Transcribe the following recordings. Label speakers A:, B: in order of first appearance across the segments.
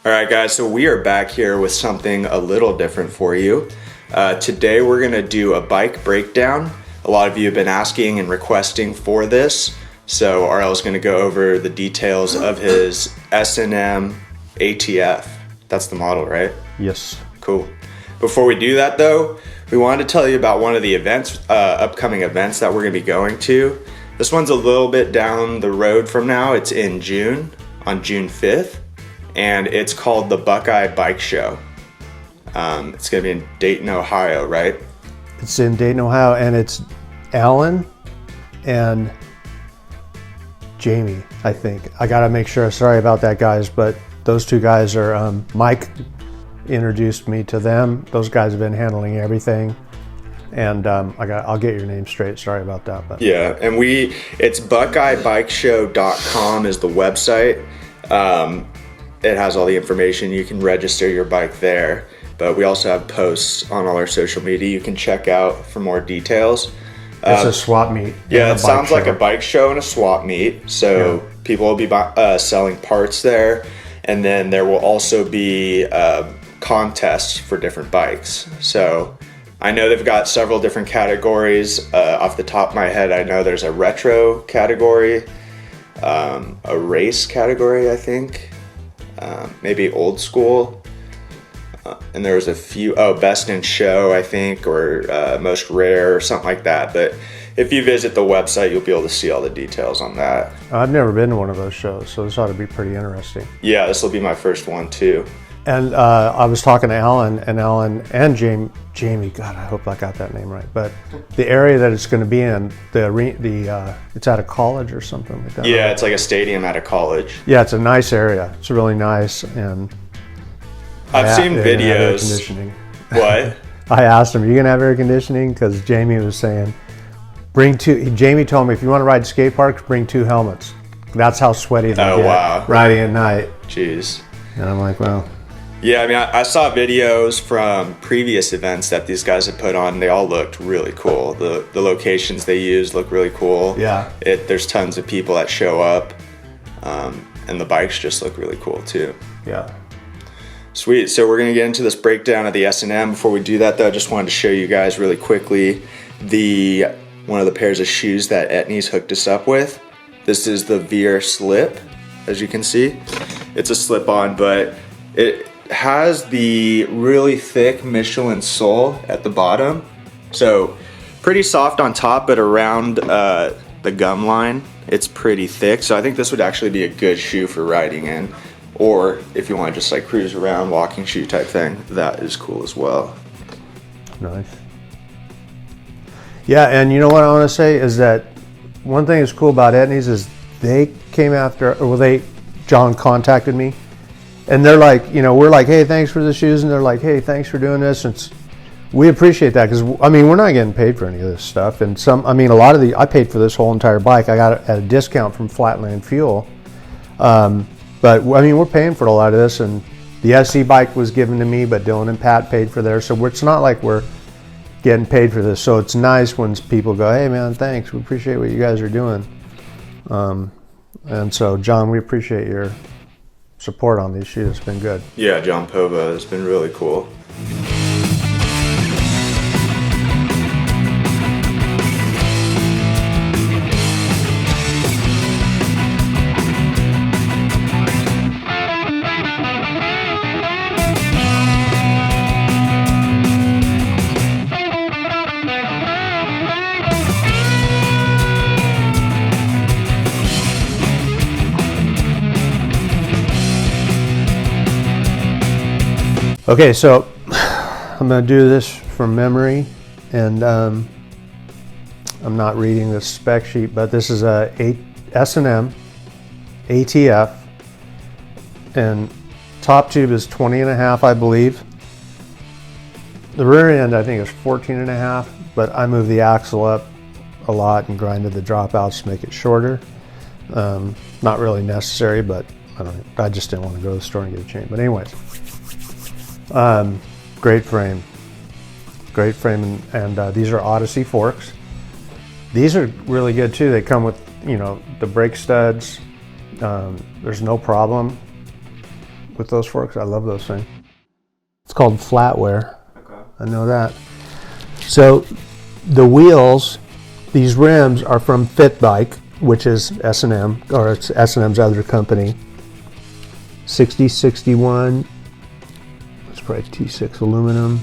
A: All right, guys, so we are back here with something a little different for you. Today we're gonna do a bike breakdown. A lot of you have been asking and requesting for this, so RL is gonna go over the details of his S&M ATF. That's the model, right?
B: Yes.
A: Cool. Before we do that though, we wanted to tell you about one of the events, upcoming events that we're gonna be going to. This one's a little bit down the road from now. It's in June, on June 5th. And it's called the Buckeye Bike Show. It's gonna be in Dayton, Ohio, right?
B: It's in Dayton, Ohio, and it's Alan and Jamie, I think. I gotta make sure, sorry about that, guys, but those two guys are, Mike introduced me to them. Those guys have been handling everything. And I'll get your name straight, sorry about that. But.
A: Yeah, and it's buckeyebikeshow.com is the website. It has all the information. You can register your bike there, but we also have posts on all our social media you can check out for more details.
B: It's a swap meet.
A: Yeah, it sounds like a bike show and a swap meet. So people will be selling parts there, and then there will also be contests for different bikes. So I know they've got several different categories. Off the top of my head, I know there's a retro category, a race category, I think. Maybe old school, and there was a few, best in show, I think, or most rare or something like that. But if you visit the website, you'll be able to see all the details on that.
B: I've never been to one of those shows, so this ought to be pretty interesting.
A: Yeah, this will be my first one too.
B: And I was talking to Alan and Jamie, God, I hope I got that name right. But the area that it's going to be in, it's at a college or something like that.
A: Yeah,
B: right?
A: it's like a stadium at a college.
B: Yeah, it's a nice area. It's really nice, and
A: I've seen videos.
B: Air conditioning.
A: What?
B: I asked him, "Are you gonna have air conditioning?" Because Jamie was saying, "Bring two." Jamie told me, "If you want to ride skate parks, bring 2 helmets." That's how sweaty they get
A: wow.
B: riding at night.
A: Jeez.
B: And I'm like, well.
A: Yeah, I mean, I saw videos from previous events that these guys had put on. They all looked really cool. The locations they used look really cool.
B: Yeah.
A: There's tons of people that show up, and the bikes just look really cool too.
B: Yeah.
A: Sweet. So we're gonna get into this breakdown of the S&M. Before we do that, though, I just wanted to show you guys really quickly one of the pairs of shoes that Etnies hooked us up with. This is the Veer Slip, as you can see. It's a slip-on, but it has the really thick Michelin sole at the bottom, so pretty soft on top, but around the gum line it's pretty thick. So I think this would actually be a good shoe for riding in, or if you want to just like cruise around, walking shoe type thing. That is cool as well.
B: Nice. Yeah, and you know what I want to say is that one thing that's cool about Etnies is they came after, John contacted me. And they're like, we're like, hey, thanks for the shoes. And they're like, hey, thanks for doing this. And we appreciate that because, I mean, we're not getting paid for any of this stuff. And a lot of I paid for this whole entire bike. I got it at a discount from Flatland Fuel. But, I mean, we're paying for a lot of this. And the SC bike was given to me, but Dylan and Pat paid for theirs. So it's not like we're getting paid for this. So it's nice when people go, hey, man, thanks. We appreciate what you guys are doing. And so, John, we appreciate your support on these shoes. It's been good.
A: Yeah, John Pova has been really cool.
B: Okay, so I'm going to do this from memory, and I'm not reading the spec sheet, but this is a S&M ATF, and top tube is 20.5, I believe. The rear end, I think, is 14.5, but I moved the axle up a lot and grinded the dropouts to make it shorter. Not really necessary, but I just didn't want to go to the store and get a chain. But anyways. Great frame, and these are Odyssey forks. These are really good too. They come with, the brake studs. There's no problem. with those forks. I love those things. It's called Flatwear.
A: Okay.
B: I know that. So the wheels, these rims are from Bike, which is S&M, or it's S&M's other company. 6061, it's probably T6 aluminum,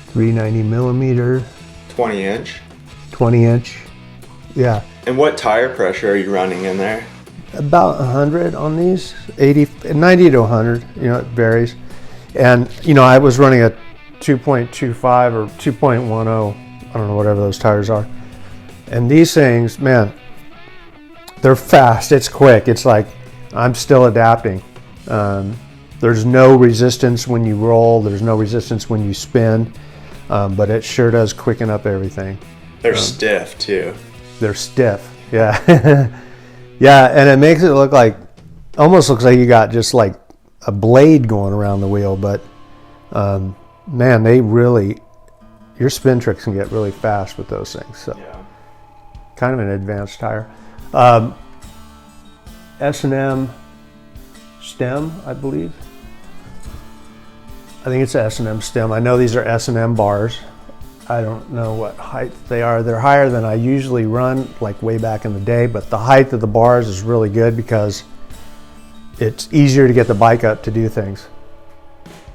B: 390 millimeter.
A: 20 inch?
B: 20 inch, yeah.
A: And what tire pressure are you running in there?
B: About 100 on these, 90 to 100, you know, it varies. And, you know, I was running a 2.25 or 2.10, I don't know, whatever those tires are. And these things, man, they're fast, it's quick. It's like, I'm still adapting. There's no resistance when you roll, there's no resistance when you spin, but it sure does quicken up everything.
A: They're stiff too. They're
B: stiff, yeah. Yeah, and it makes it look like, almost looks like you got just like a blade going around the wheel, but man, they really, your spin tricks can get really fast with those things. So
A: yeah.
B: Kind of an advanced tire. S&M stem, I believe. I think it's S&M stem. I know these are S&M bars. I don't know what height they are. They're higher than I usually run, like way back in the day, but the height of the bars is really good because it's easier to get the bike up to do things.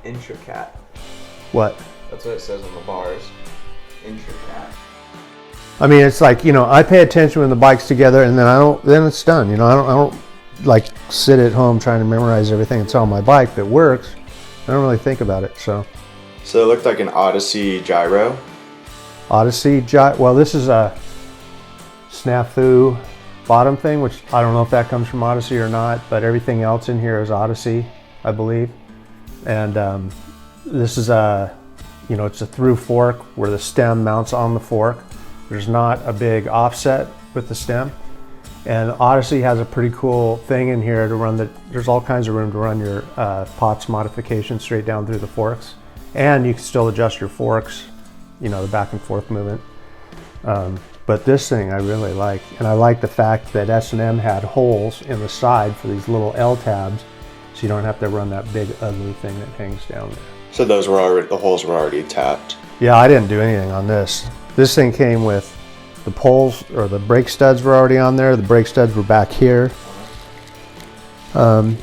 A: Intricat.
B: What?
A: That's what it says on the bars. Intricat.
B: I mean, it's like, you know, I pay attention when the bike's together, and then it's done. You know, I don't like sit at home trying to memorize everything that's on my bike. If it works, I don't really think about it. So
A: it looked like an Odyssey gyro.
B: Well, this is a snafu bottom thing, which I don't know if that comes from Odyssey or not, but everything else in here is Odyssey, I believe. And this is you know, it's a through fork where the stem mounts on the fork. There's not a big offset with the stem. And Odyssey has a pretty cool thing in here to run there's all kinds of room to run your POTS modification straight down through the forks. And you can still adjust your forks, you know, the back and forth movement. But this thing I really like. And I like the fact that S&M had holes in the side for these little L tabs, so you don't have to run that big ugly thing that hangs down there.
A: So those were already, the holes were already tapped?
B: Yeah, I didn't do anything on this. This thing came with the poles, or the brake studs were already on there. The brake studs were back here. And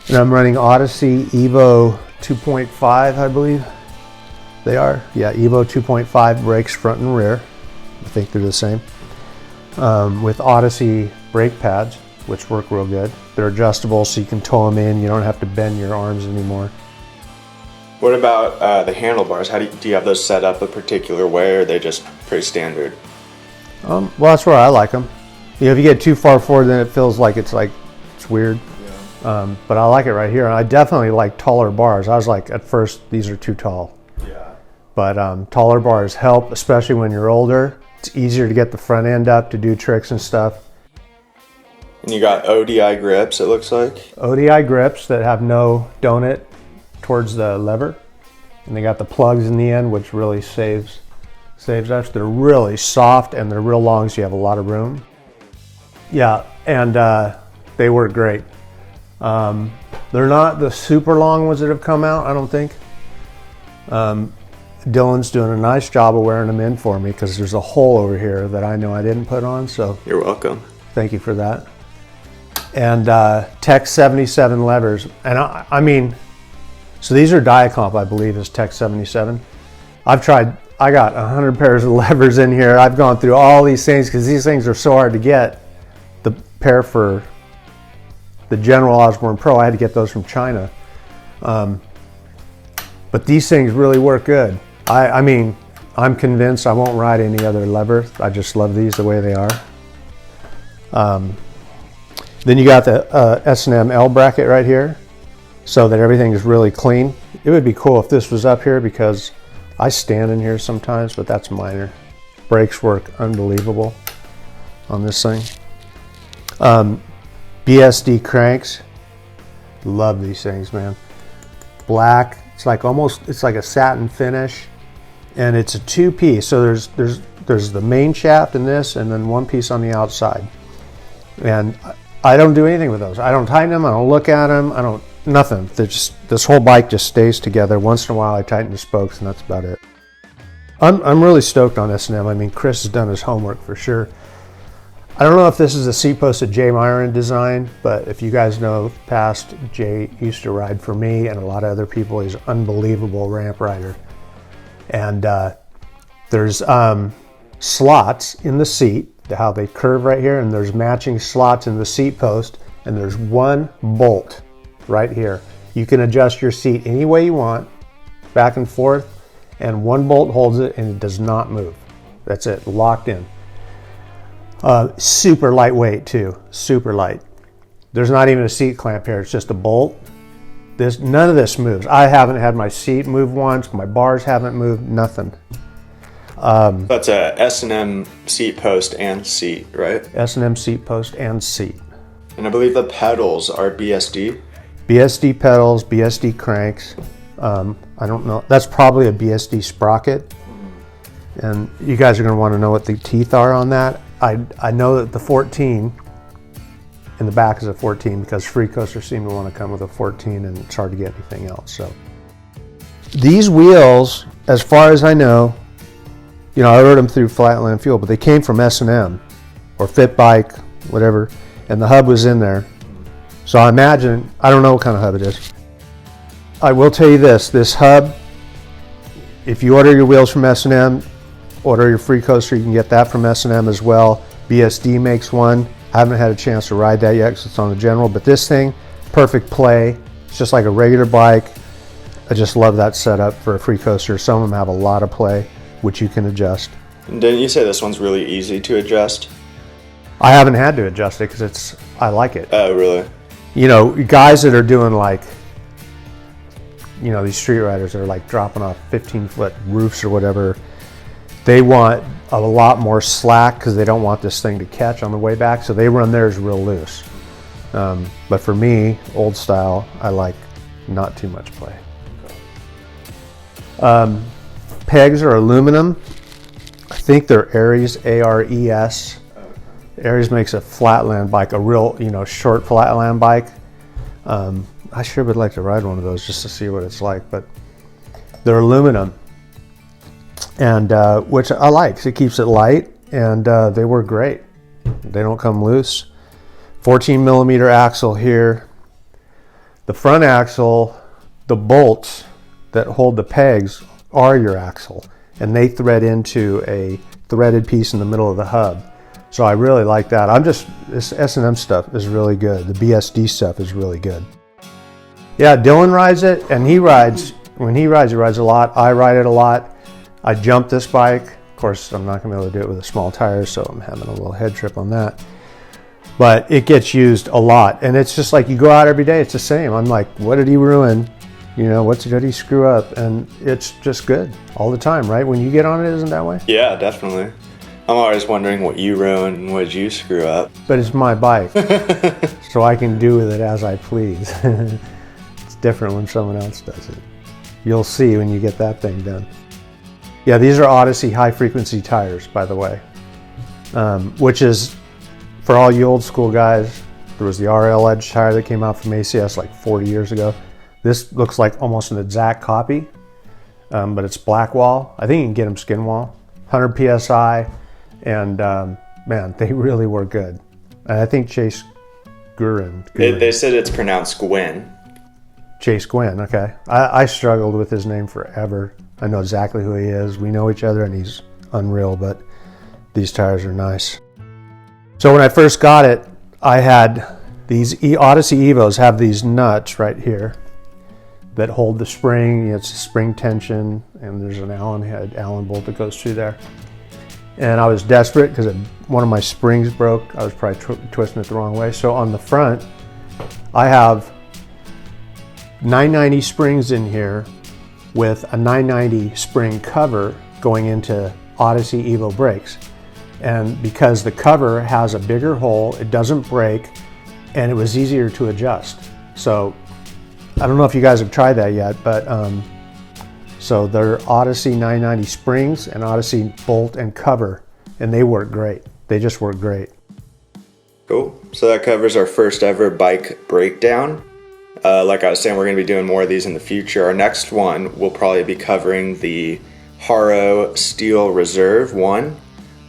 B: I'm running Odyssey Evo 2.5, I believe they are. Yeah, Evo 2.5 brakes front and rear. I think they're the same. With Odyssey brake pads, which work real good. They're adjustable so you can tow them in. You don't have to bend your arms anymore.
A: What about the handlebars? How do you have those set up a particular way, or are they just pretty standard?
B: Well, that's where I like them. You know, if you get too far forward, then it feels like it's weird. Yeah. But I like it right here. And I definitely like taller bars. I was like, at first, these are too tall.
A: Yeah.
B: But taller bars help, especially when you're older. It's easier to get the front end up to do tricks and stuff.
A: And you got ODI grips, it looks like?
B: ODI grips that have no donut towards the lever. And they got the plugs in the end, which really saves us. They're really soft and they're real long, so you have a lot of room. Yeah, and they work great. They're not the super long ones that have come out, I don't think. Dylan's doing a nice job of wearing them in for me because there's a hole over here that I know I didn't put on, so.
A: You're welcome.
B: Thank you for that. And Tech 77 levers. And I mean, so these are Diacomp, I believe, is Tech 77. I got 100 pairs of levers in here. I've gone through all these things because these things are so hard to get. The pair for the General Osborn Pro, I had to get those from China. But these things really work good. I mean, I'm convinced I won't ride any other lever. I just love these the way they are. Then you got the S&M L bracket right here, so that everything is really clean. It would be cool if this was up here because I stand in here sometimes, but that's minor. Brakes work unbelievable on this thing. BSD cranks. Love these things, man. Black. It's like a satin finish, and it's a two-piece. So there's the main shaft in this, and then one piece on the outside. And I don't do anything with those. I don't tighten them. I don't look at them. I don't, nothing. This whole bike just stays together. Once in a while I tighten the spokes and that's about it. I'm really stoked on S&M. I mean, Chris has done his homework for sure. I don't know if this is a seat post that Jay Myron designed, but if you guys know past, Jay used to ride for me and a lot of other people. He's an unbelievable ramp rider. And there's slots in the seat, how they curve right here, and there's matching slots in the seat post, and there's one bolt right here. You can adjust your seat any way you want, back and forth, and one bolt holds it and it does not move. That's it, locked in. Super lightweight too, super light. There's not even a seat clamp here, it's just a bolt. None of this moves. I haven't had my seat move once, my bars haven't moved, nothing.
A: That's a S&M seat post and seat, right?
B: S&M seat post and seat.
A: And I believe the pedals are BSD.
B: BSD pedals, BSD cranks. I don't know, that's probably a BSD sprocket. And you guys are gonna wanna know what the teeth are on that. I know that the 14 in the back is a 14 because free coasters seem to want to come with a 14 and it's hard to get anything else. So these wheels, as far as I know, you know, I ordered them through Flatland Fuel, but they came from S&M or Fit Bike, whatever, and the hub was in there. So I imagine, I don't know what kind of hub it is. I will tell you this hub, if you order your wheels from S&M, order your free coaster, you can get that from S&M as well. BSD makes one. I haven't had a chance to ride that yet because it's on the general, but this thing, perfect play. It's just like a regular bike. I just love that setup for a free coaster. Some of them have a lot of play, which you can adjust.
A: And didn't you say this one's really easy to adjust?
B: I haven't had to adjust it because I like it.
A: Oh, really?
B: You know, guys that are doing like, you know, these street riders that are like dropping off 15-foot roofs or whatever, they want a lot more slack because they don't want this thing to catch on the way back, so they run theirs real loose. But for me, old style, I like not too much play. Pegs are aluminum. I think they're Ares, A-R-E-S. Ares makes a Flatland bike, a real, you know, short Flatland bike. I sure would like to ride one of those just to see what it's like, but they're aluminum. And which I like, it keeps it light, and they work great. They don't come loose. 14 millimeter axle here. The front axle, the bolts that hold the pegs are your axle, and they thread into a threaded piece in the middle of the hub. So I really like that. This S&M stuff is really good. The BSD stuff is really good. Yeah, Dylan rides it, and when he rides a lot. I ride it a lot. I jumped this bike. Of course, I'm not gonna be able to do it with a small tire, so I'm having a little head trip on that. But it gets used a lot, and it's just like you go out every day, it's the same. I'm like, what did he ruin? You know, what did he screw up? And it's just good all the time, right? When you get on it, isn't that way?
A: Yeah, definitely. I'm always wondering what you ruined and what did you screw up.
B: But it's my bike, so I can do with it as I please. It's different when someone else does it. You'll see when you get that thing done. Yeah, these are Odyssey high frequency tires, by the way, which is, for all you old school guys, there was the RL Edge tire that came out from ACS like 40 years ago. This looks like almost an exact copy, but it's black wall. I think you can get them skin wall, 100 PSI, and man, they really were good. And I think Chase Gurin.
A: They said it's pronounced Gwyn.
B: Chase Gwyn, okay. I struggled with his name forever. I know exactly who he is. We know each other and he's unreal, but these tires are nice. So when I first got it, I had these Odyssey Evos have these nuts right here that hold the spring. It's a spring tension, and there's an Allen bolt that goes through there. And I was desperate because one of my springs broke. I was probably twisting it the wrong way. So on the front, I have 990 springs in here with a 990 spring cover going into Odyssey Evo brakes. And because the cover has a bigger hole, it doesn't break, and it was easier to adjust. So I don't know if you guys have tried that yet, but so they're Odyssey 990 springs and Odyssey bolt and cover, and they work great. They just work great.
A: Cool. So that covers our first ever bike breakdown. Like I was saying, we're going to be doing more of these in the future. Our next one will probably be covering the HARO Steel Reserve 1,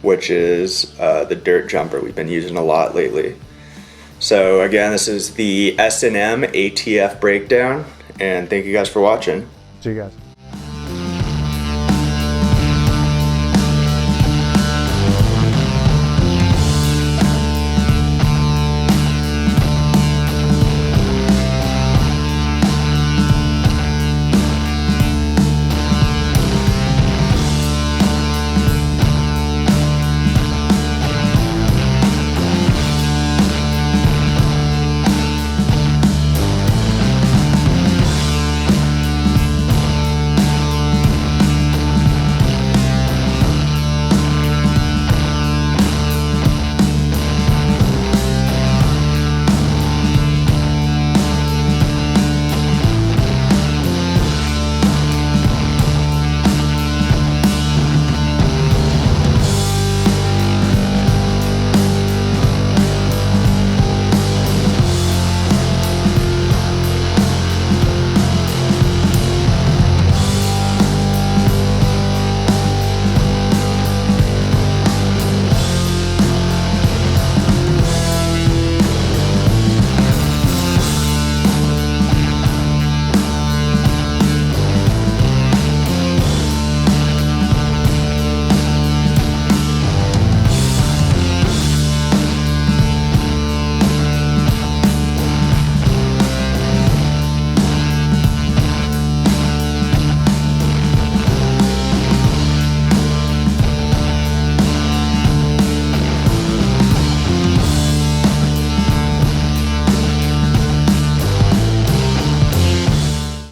A: which is the dirt jumper we've been using a lot lately. So again, this is the S&M ATF breakdown, and thank you guys for watching.
B: See you guys.